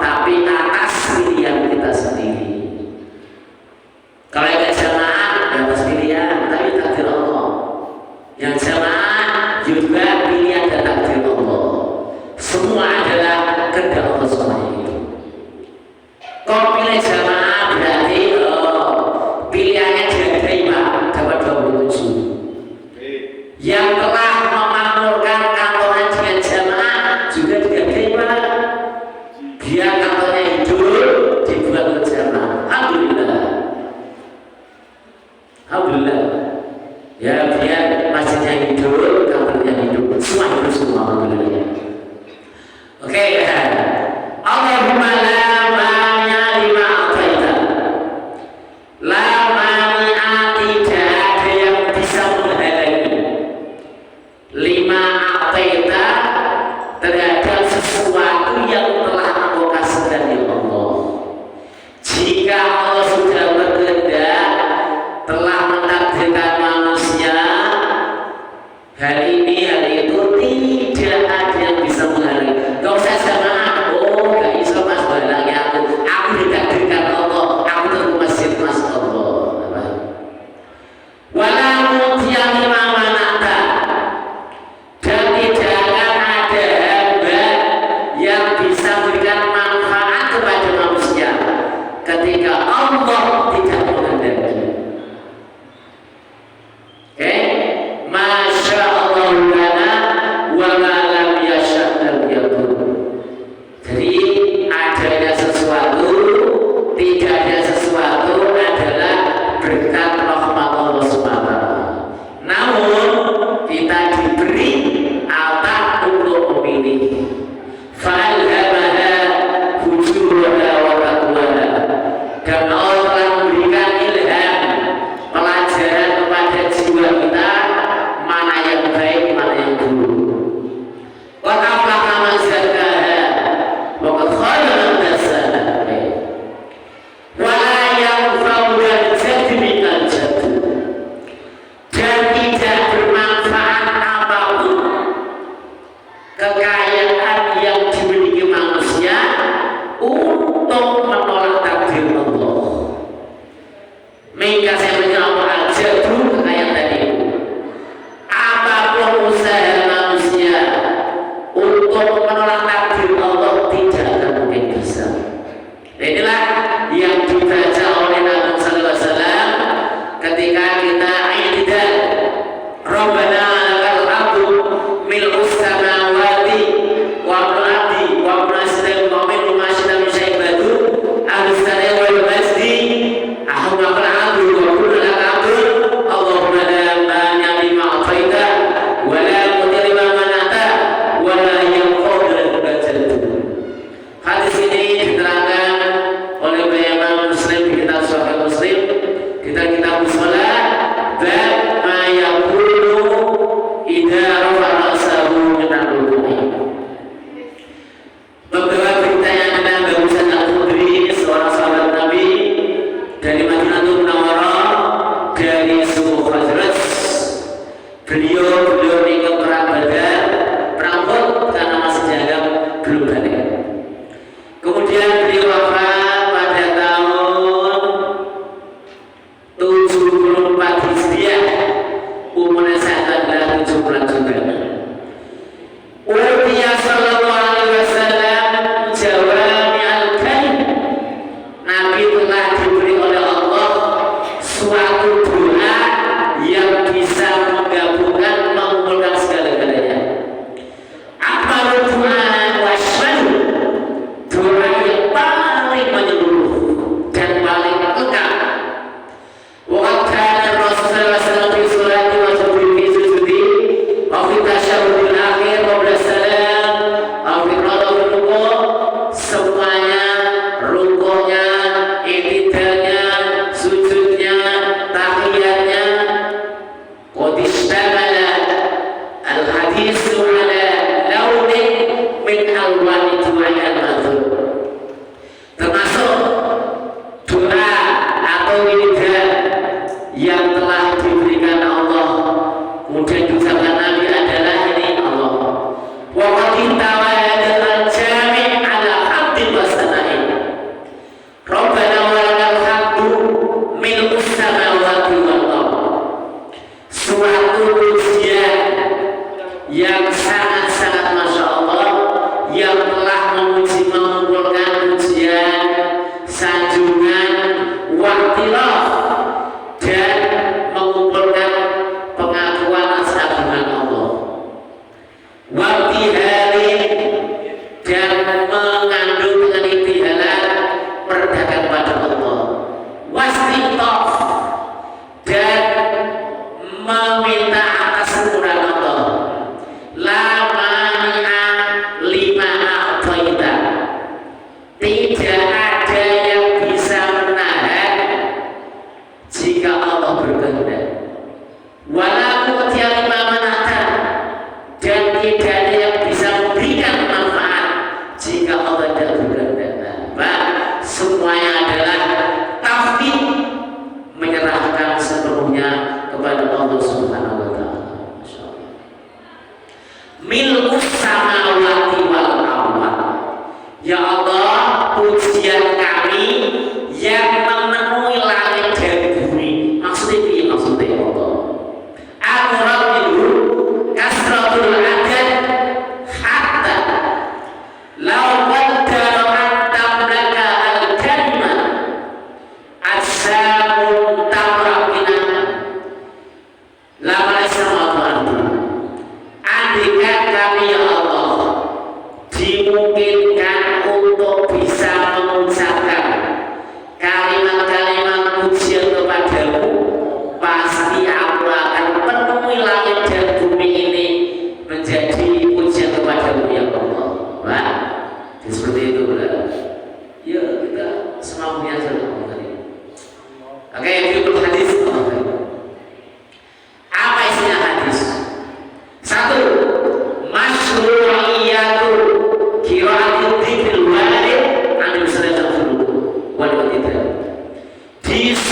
Tapi Kau pilih jamaah berarti pilihannya jadi Pak dapat 27. Yang telah memakmurkan kantoran dengan jamaah juga dihargai Pak. Dia kantornya hidup dibuat ke jamaah. Alhamdulillah. Alhamdulillah. Ya biar masjidnya hidup, kantornya hidup, semua hidup semua. Alhamdulillah. Oke. Allahumma la mania lima ataita. La mania tidak ada yang bisa menghalangi. Lima ataita terhadap sesuatu yang telah Engkau kasihkan ya Allah. Jika Allah sudah berkehendak, telah mentakdirkan manusia hari ini hari itu tidak ada yang bisa menghalangi. Gak usah jamaah, gak bisa mas halangi aku ditakdirkan Allah, aku terus masjid mas Allah. Walau tiang lima manata, dan tidak akan ada hamba yang bisa memberikan manfaat kepada manusia ketika Allah tidak menghendaki. Oke, masya Allah lana wa ma lam yasha' lam yakun. Jadi adanya sesuatu, tidak ada sesuatu adalah berkat rahmat Allah SWT. Namun kita diberi alat untuk memilih. Fa'alhamaha fujuraha wa taqwaha. Dan Allah telah memberikan ilham, pelajaran kepada jiwa kita mana yang baik, mana yang buruk. Wa aflaha man zakkaha wa qad khaba man dassaha. Wa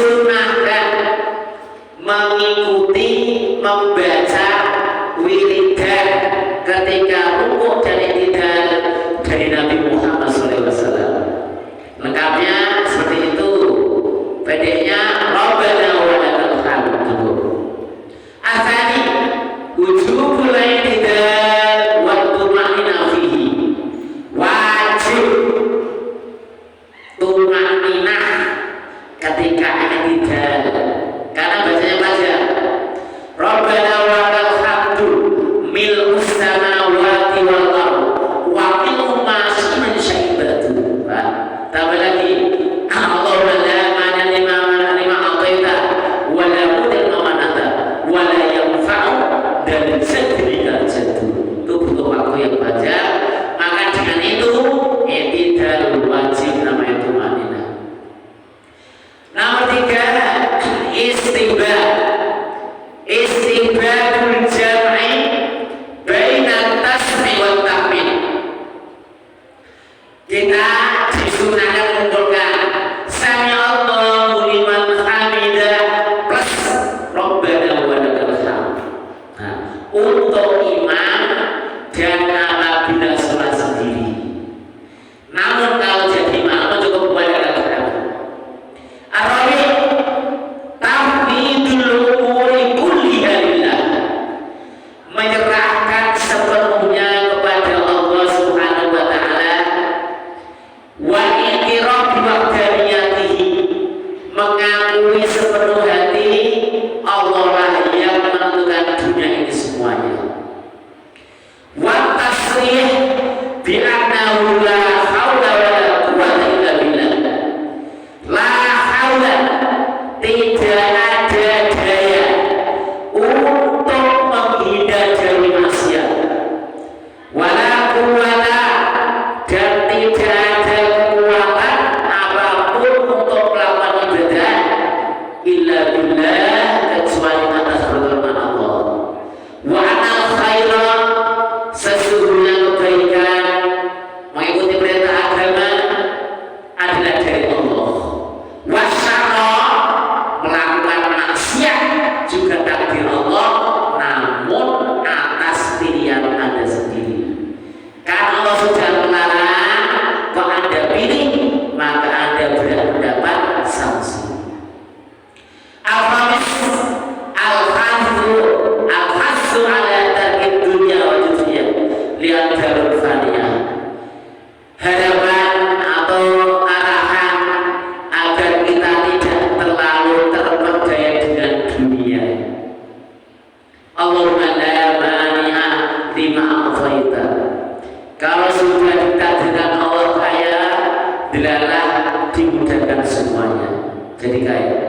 disunahkan mengikuti membaca wiridan ketika rukuk dan i'tidal dari Nabi Muhammad SAW. Lengkapnya seperti itu. Pendeknya Rabbana wa lakal hamd. Asani wujubul i'tidal wa tuma'nina fihi. Wajib tuma'ninah ketika i'tidal. Karena bacanya panjang. Rabbana wa lakal hamdu mil'us samawati wal ardh wa mil'u ma syi'ta min syai'in. Tambah lagi Allahumma la mani lima a'taita wa la mudhi lima manata wa la yanfa'u dan jadrika jaddu. Itu butuh waktu yang panjang. Maka dengan itu i'tidal wajib namanya tumanina. Nomor 3 istibadul jam'i baina tasmi wa tahmid. Kita disunahkan mengumpulkan sami Allahu liman hamidah plus Rabbana wa lakal hamd. Untuk imam dan apabila sholat sendiri. Namun kalau jadi imam cukup buat lakal hamd. Arabi tafwidul umuri kulliha lillah. Menyerahkan sepenuhnya kepada Allah Subhanahu wa taala. Wa i'tiraf bi wahdaniyatihi, mengakui sepenuh hati Allah lah yang menentukan dunia ini semuanya. Wa tasrih bi annahu la haula wa la quwwata illa billah. La haula, tidak ada daya untuk menghindar dari maksiat. Wala quwwata, dan tidak ada kekuatan apapun untuk melakukan ibadah illa billah, kecuali atas pertolongan Allah. Wa anal khaira, sesungguhnya kebaikan mengikuti perintah agama adalah dari Allah. Wa syarra, melakukan maksiat juga takdir Allah, namun atas pilihan Anda sendiri. Karena Allah sudah melarang, kok Anda pilih, maka Anda berhak mendapat sanksi. Al-Khamis al-hassu ala tarkid dunya wa dunya lihat darul faniyah. Harapan atau arahan agar kita tidak terlalu terperdaya dengan dunia. Allahumma la mani'a lima a'taita. Kalau sudah ditakdirkan Allah kaya, dilalah dimudahkan semuanya. Jadi kaya.